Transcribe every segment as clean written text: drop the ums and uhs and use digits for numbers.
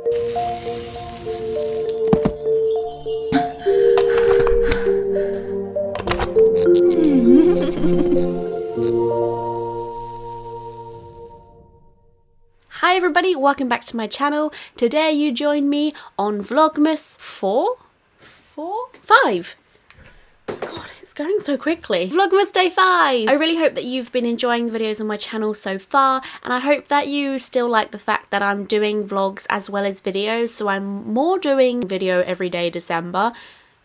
Hi everybody, welcome back to my channel. Today you join me on Vlogmas 5? God, it's going so quickly. Vlogmas day 5! I really hope that you've been enjoying the videos on my channel so far, and I hope that you still like the fact that I'm doing vlogs as well as videos, so I'm more doing video every day December.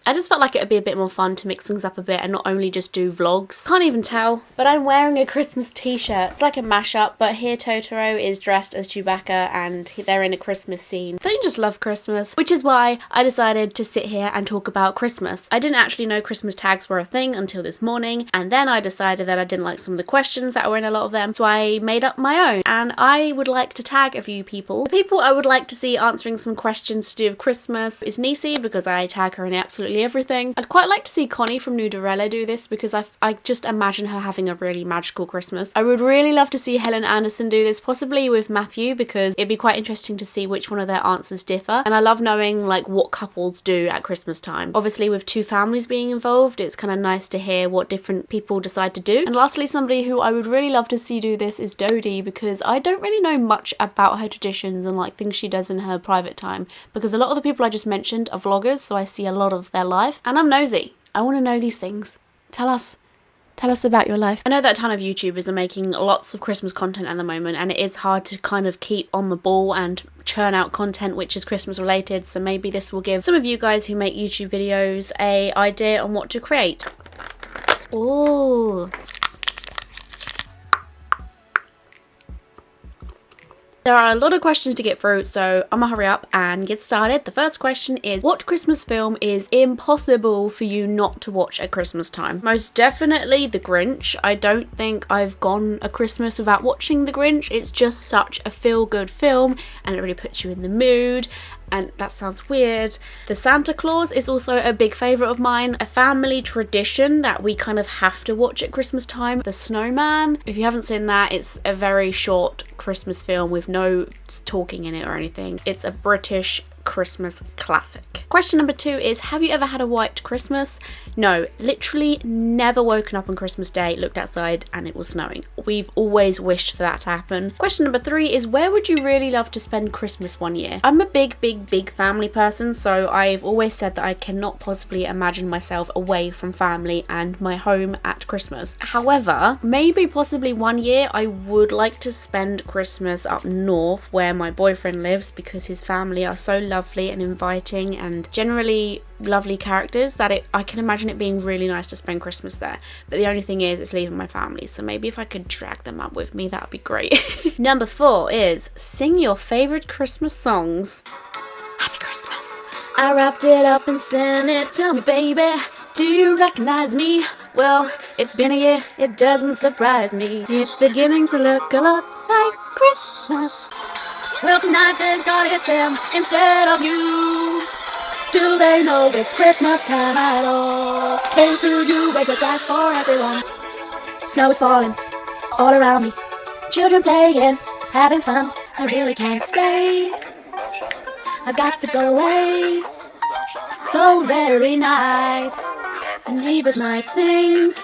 I just felt like it would be a bit more fun to mix things up a bit and not only just do vlogs. Can't even tell, but I'm wearing a Christmas t-shirt. It's like a mashup, but here Totoro is dressed as Chewbacca and they're in a Christmas scene. Don't you just love Christmas? Which is why I decided to sit here and talk about Christmas. I didn't actually know Christmas tags were a thing until this morning, and then I decided that I didn't like some of the questions that were in a lot of them, so I made up my own. And I would like to tag a few people. The people I would like to see answering some questions to do with Christmas is Nisi, because I tag her in absolutely everything. I'd quite like to see Connie from Nudarella do this, because I just imagine her having a really magical Christmas. I would really love to see Helen Anderson do this, possibly with Matthew, because it'd be quite interesting to see which one of their answers differ. And I love knowing like what couples do at Christmas time. Obviously with two families being involved, it's kind of nice to hear what different people decide to do. And lastly, somebody who I would really love to see do this is Dodie, because I don't really know much about her traditions and like things she does in her private time, because a lot of the people I just mentioned are vloggers, so I see a lot of their life. And I'm nosy. I want to know these things. Tell us about your life. I know that a ton of YouTubers are making lots of Christmas content at the moment, and it is hard to kind of keep on the ball and churn out content which is Christmas related, so maybe this will give some of you guys who make YouTube videos an idea on what to create. Ooh. There are a lot of questions to get through, so I'm gonna hurry up and get started. The first question is, what Christmas film is impossible for you not to watch at Christmas time? Most definitely The Grinch. I don't think I've gone a Christmas without watching The Grinch. It's just such a feel-good film and it really puts you in the mood. And that sounds weird. The Santa Claus is also a big favourite of mine. A family tradition that we kind of have to watch at Christmas time. The Snowman. If you haven't seen that, it's a very short Christmas film with no talking in it or anything. It's a British Christmas classic. Question number 2 is, have you ever had a white Christmas? No, literally never woken up on Christmas Day, looked outside and it was snowing. We've always wished for that to happen. Question number 3 is, where would you really love to spend Christmas one year? I'm a big family person, so I've always said that I cannot possibly imagine myself away from family and my home at Christmas. However, maybe possibly one year I would like to spend Christmas up north where my boyfriend lives, because his family are so lovely and inviting and generally lovely characters that I can imagine it being really nice to spend Christmas there. But the only thing is, it's leaving my family, so maybe if I could drag them up with me, that would be great. Number 4 is, sing your favourite Christmas songs. Happy Christmas. I wrapped it up and sent it. Tell me, baby, do you recognize me? Well, it's been a year, it doesn't surprise me. It's beginning to look a lot like Christmas. Well, tonight they've got it them instead of you. Do they know it's Christmas time at all? Hey, do you raise a glass for everyone? Snow is falling all around me. Children playing, having fun. I really can't stay. I got to go away. So very nice. And neighbors might think,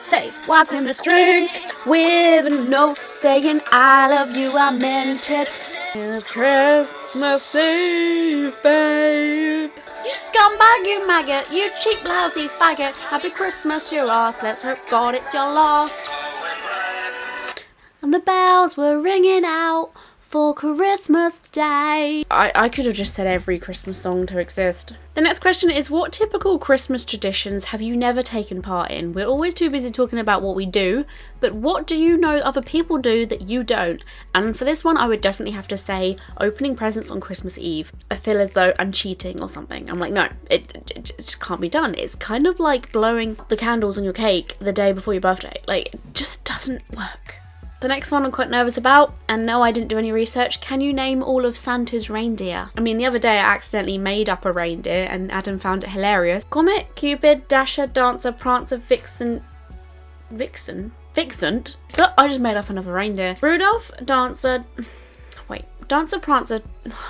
say, what's in this drink? With a note saying I love you, I meant it. It's Christmas Eve, babe. You scumbag, you maggot, you cheap lousy faggot. Happy Christmas, you're ours, let's hope God it's your last. And the bells were ringing out for Christmas Day. I could have just said every Christmas song to exist. The next question is, what typical Christmas traditions have you never taken part in? We're always too busy talking about what we do, but what do you know other people do that you don't? And for this one, I would definitely have to say opening presents on Christmas Eve. I feel as though I'm cheating or something. I'm like, no, it just can't be done. It's kind of like blowing the candles on your cake the day before your birthday. Like, it just doesn't work. The next one I'm quite nervous about, and no, I didn't do any research. Can you name all of Santa's reindeer? I mean, the other day I accidentally made up a reindeer and Adam found it hilarious. Comet, Cupid, Dasher, Dancer, Prancer, Vixen? I just made up another reindeer. Rudolph, Dancer, wait, Dancer Prancer,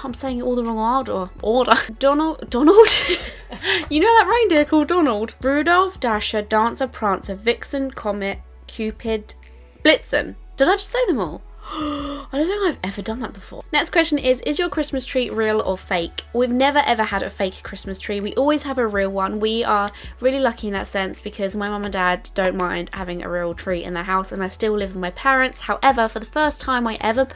I'm saying it all the wrong order. Donald? You know that reindeer called Donald? Rudolph, Dasher, Dancer, Prancer, Vixen, Comet, Cupid, Blitzen. Did I just say them all? I don't think I've ever done that before. Next question is your Christmas tree real or fake? We've never ever had a fake Christmas tree. We always have a real one. We are really lucky in that sense because my mum and dad don't mind having a real tree in their house, and I still live with my parents. However, for the first time ever,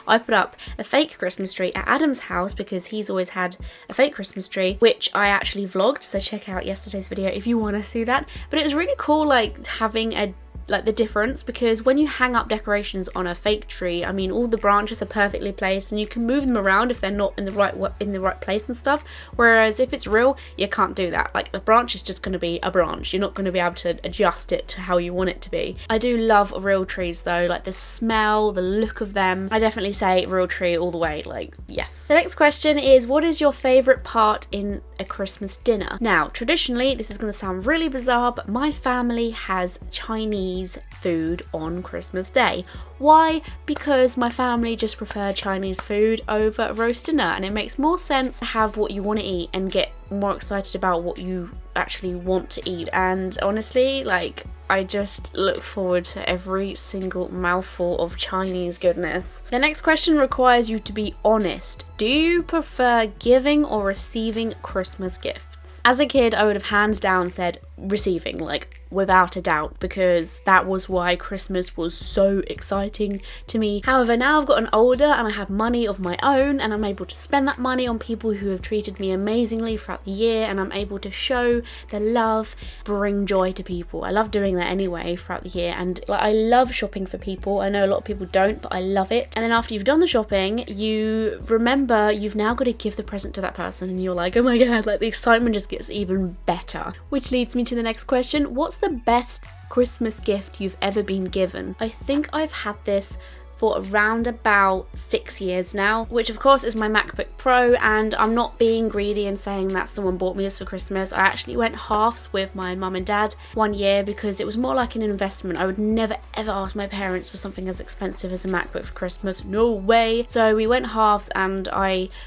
I put up a fake Christmas tree at Adam's house because he's always had a fake Christmas tree, which I actually vlogged, so check out yesterday's video if you want to see that. But it was really cool, like, having the difference, because when you hang up decorations on a fake tree, I mean, all the branches are perfectly placed and you can move them around if they're not in the right place and stuff, whereas if it's real, you can't do that. Like, the branch is just going to be a branch. You're not going to be able to adjust it to how you want it to be. I do love real trees though, like the smell, the look of them. I definitely say real tree all the way, like, yes. The next question is, what is your favourite part in a Christmas dinner? Now, traditionally, this is going to sound really bizarre, but my family has Chinese food on Christmas Day. Why? Because my family just prefer Chinese food over a roast dinner, and it makes more sense to have what you want to eat and get more excited about what you actually want to eat. And honestly, like, I just look forward to every single mouthful of Chinese goodness. The next question requires you to be honest. Do you prefer giving or receiving Christmas gifts? As a kid, I would have hands down said receiving, like, without a doubt, because that was why Christmas was so exciting to me. However, now I've gotten older and I have money of my own, and I'm able to spend that money on people who have treated me amazingly throughout the year, and I'm able to show the love, bring joy to people. I love doing that anyway throughout the year, and like, I love shopping for people. I know a lot of people don't, but I love it. And then after you've done the shopping, you remember you've now got to give the present to that person, and you're like, oh my god, like, the excitement just gets even better. Which leads me to the next question. What's the best Christmas gift you've ever been given? I think I've had this for around about 6 years now, which of course is my MacBook Pro, and I'm not being greedy and saying that someone bought me this for Christmas. I actually went halves with my mum and dad one year because it was more like an investment. I would never ever ask my parents for something as expensive as a MacBook for Christmas, no way. So we went halves, and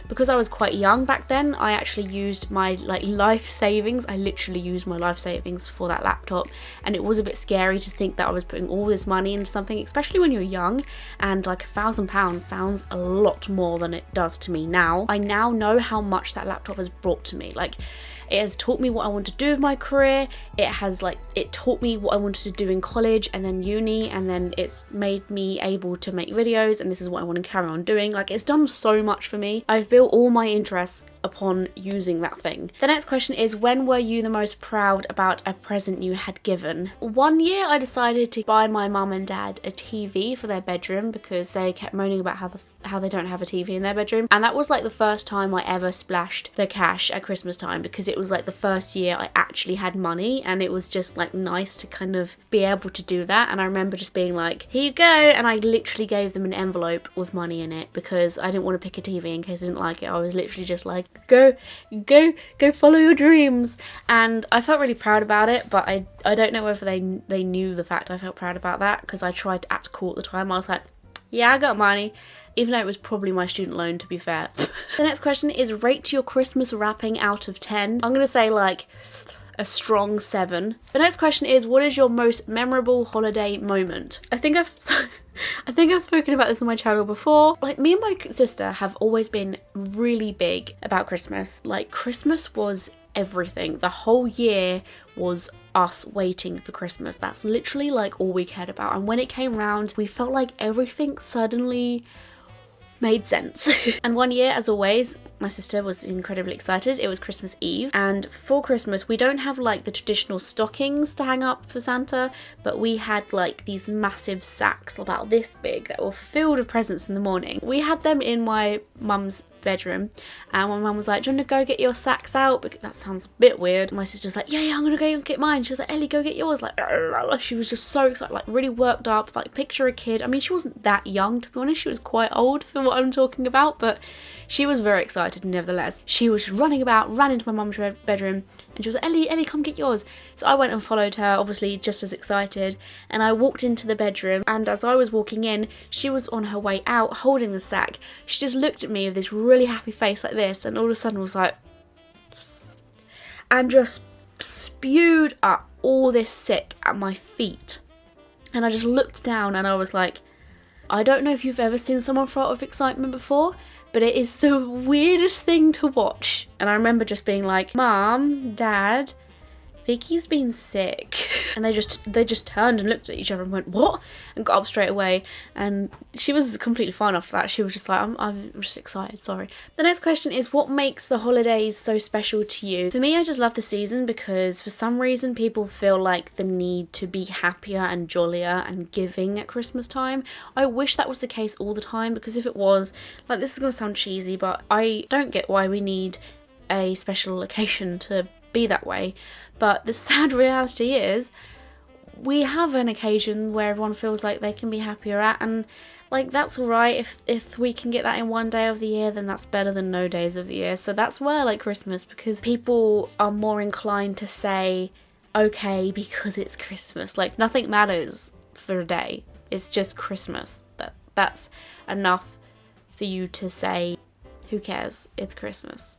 because I was quite young back then, I actually used my life savings. I literally used my life savings for that laptop, and it was a bit scary to think that I was putting all this money into something, especially when you're young. And like £1,000 sounds a lot more than it does to me now. I now know how much that laptop has brought to me. Like, it has taught me what I want to do with my career. It taught me what I wanted to do in college and then uni, and then it's made me able to make videos, and this is what I want to carry on doing. Like, it's done so much for me. I've built all my interests upon using that thing. The next question is, when were you the most proud about a present you had given? One year I decided to buy my mum and dad a TV for their bedroom because they kept moaning about how they don't have a TV in their bedroom, and that was like the first time I ever splashed the cash at Christmas time, because it was like the first year I actually had money, and it was just like nice to kind of be able to do that. And I remember just being like, here you go, and I literally gave them an envelope with money in it because I didn't want to pick a TV in case I didn't like it. I was literally just like, go follow your dreams. And I felt really proud about it, but I don't know whether they knew the fact I felt proud about that, because I tried to act cool at the time. I was like, yeah, I got money, even though it was probably my student loan, to be fair. The next question is, rate your Christmas wrapping out of 10. I'm gonna say like a strong 7. The next question is, what is your most memorable holiday moment? I think I've spoken about this on my channel before. Like, me and my sister have always been really big about Christmas. Like, Christmas was everything. The whole year was us waiting for Christmas. That's literally like all we cared about. And when it came round, we felt like everything suddenly made sense. And one year, as always, my sister was incredibly excited. It was Christmas Eve, and for Christmas we don't have like the traditional stockings to hang up for Santa, but we had like these massive sacks about this big that were filled with presents in the morning. We had them in my mum's bedroom, and my mum was like, do you want to go get your sacks out? Because that sounds a bit weird. My sister was like, yeah, I'm gonna go get mine. She was like, Ellie, go get yours. Like, she was just so excited, like really worked up. Like, picture a kid. I mean, she wasn't that young, to be honest. She was quite old for what I'm talking about, but she was very excited excited nevertheless. She was running about, ran into my mum's bedroom, and she was like, Ellie, come get yours. So I went and followed her, obviously just as excited, and I walked into the bedroom, and as I was walking in, she was on her way out holding the sack. She just looked at me with this really happy face like this, and all of a sudden was like, and just spewed up all this sick at my feet. And I just looked down and I was like, I don't know if you've ever seen someone throw up with excitement before, but it is the weirdest thing to watch. And I remember just being like, Mom, Dad, Vicky's been sick. And they just turned and looked at each other and went, what? And got up straight away. And she was completely fine after that. She was just like, I'm just excited, sorry. The next question is, what makes the holidays so special to you? For me, I just love the season because for some reason people feel like the need to be happier and jollier and giving at Christmas time. I wish that was the case all the time, because if it was, like, this is going to sound cheesy, but I don't get why we need a special occasion to be that way. But the sad reality is we have an occasion where everyone feels like they can be happier at, and like that's alright. If we can get that in one day of the year, then that's better than no days of the year. So that's why I like Christmas, because people are more inclined to say okay because it's Christmas. Like, nothing matters for a day, it's just Christmas. That's enough for you to say who cares, it's Christmas.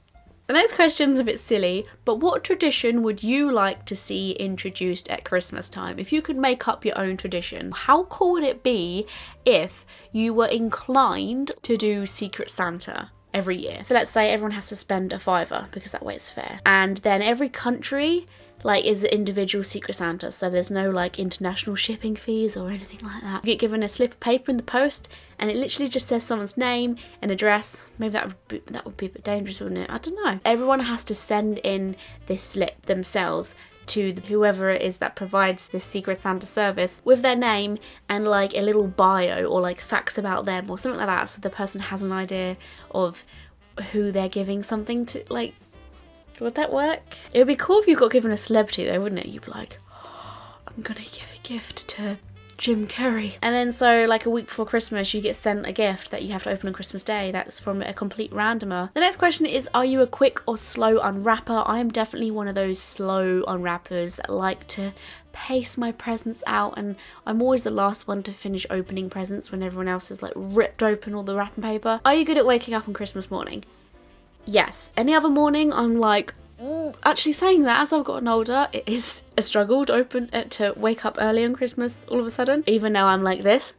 The next question's a bit silly, but what tradition would you like to see introduced at Christmas time? If you could make up your own tradition, how cool would it be if you were inclined to do Secret Santa every year? So let's say everyone has to spend a $5, because that way it's fair. And then every country like is an individual Secret Santa, so there's no like international shipping fees or anything like that. You get given a slip of paper in the post and it literally just says someone's name and address. Maybe that would be a bit dangerous, wouldn't it? I don't know. Everyone has to send in this slip themselves to whoever it is that provides this Secret Santa service with their name and like a little bio or like facts about them or something like that, so the person has an idea of who they're giving something to. Like, would that work? It would be cool if you got given a celebrity though, wouldn't it? You'd be like, oh, I'm gonna give a gift to Jim Carrey. And then so like a week before Christmas you get sent a gift that you have to open on Christmas Day that's from a complete randomer. The next question is, are you a quick or slow unwrapper? I am definitely one of those slow unwrappers that like to pace my presents out, and I'm always the last one to finish opening presents when everyone else has like ripped open all the wrapping paper. Are you good at waking up on Christmas morning? Yes. Any other morning I'm like, actually saying that, as I've gotten older, it is a struggle to wake up early on Christmas all of a sudden. Even though I'm like this,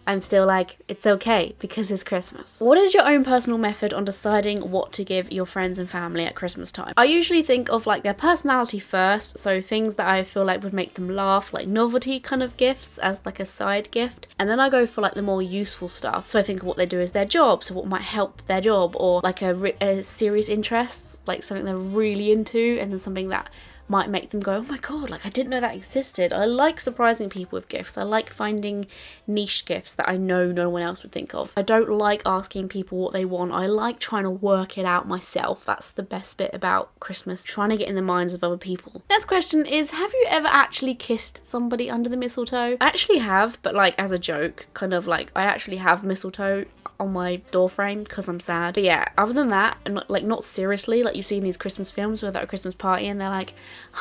I'm still like, it's okay because it's Christmas. What is your own personal method on deciding what to give your friends and family at Christmas time? I usually think of like their personality first, so things that I feel like would make them laugh, like novelty kind of gifts as like a side gift. And then I go for like the more useful stuff. So I think of what they do as their job, so what might help their job, or like a serious interest, like something they're really into, and then something that might make them go, oh my god, like I didn't know that existed. I like surprising people with gifts. I like finding niche gifts that I know no one else would think of. I don't like asking people what they want. I like trying to work it out myself. That's the best bit about Christmas, trying to get in the minds of other people. Next question is, have you ever actually kissed somebody under the mistletoe? I actually have, but like as a joke, kind of like I actually have mistletoe on my door frame because I'm sad. But yeah, other than that, and like not seriously, like you see in these Christmas films where they're at a Christmas party and they're like,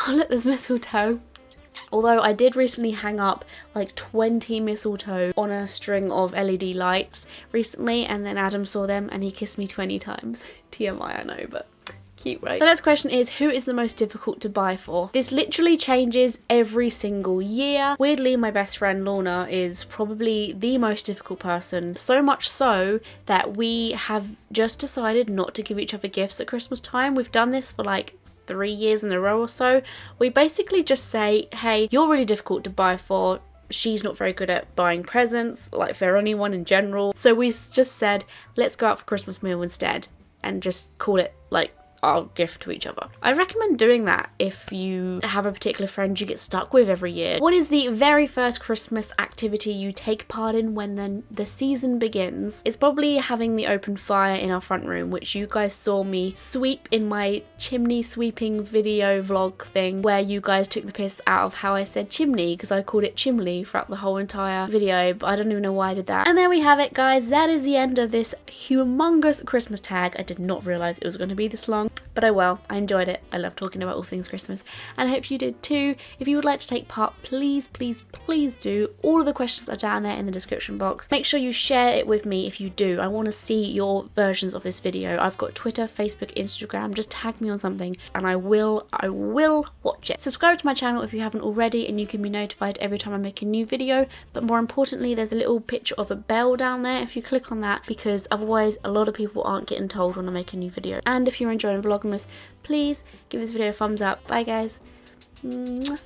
oh look, there's mistletoe. Although I did recently hang up like 20 mistletoe on a string of LED lights recently, and then Adam saw them and he kissed me 20 times. TMI, I know, but cute, right? The next question is, who is the most difficult to buy for? This literally changes every single year. Weirdly, my best friend Lorna is probably the most difficult person, so much so that we have just decided not to give each other gifts at Christmas time. We've done this for like 3 years in a row or so. We basically just say, hey, you're really difficult to buy for. She's not very good at buying presents, like for anyone in general. So we just said, let's go out for Christmas meal instead and just call it like our gift to each other. I recommend doing that if you have a particular friend you get stuck with every year. What is the very first Christmas activity you take part in when the season begins? It's probably having the open fire in our front room, which you guys saw me sweep in my chimney sweeping video vlog thing, where you guys took the piss out of how I said chimney because I called it chimney throughout the whole entire video, but I don't even know why I did that. And there we have it, guys. That is the end of this humongous Christmas tag. I did not realise it was going to be this long, but oh well, I enjoyed it. I love talking about all things Christmas, and I hope you did too. If you would like to take part, please, please, please do. All of the questions are down there in the description box. Make sure you share it with me if you do. I want to see your versions of this video. I've got Twitter, Facebook, Instagram. Just tag me on something and I will watch it. Subscribe to my channel if you haven't already, and you can be notified every time I make a new video. But more importantly, there's a little picture of a bell down there if you click on that, because otherwise a lot of people aren't getting told when I make a new video. And if you're enjoying Vlogmas, please give this video a thumbs up. Bye guys. Mwah.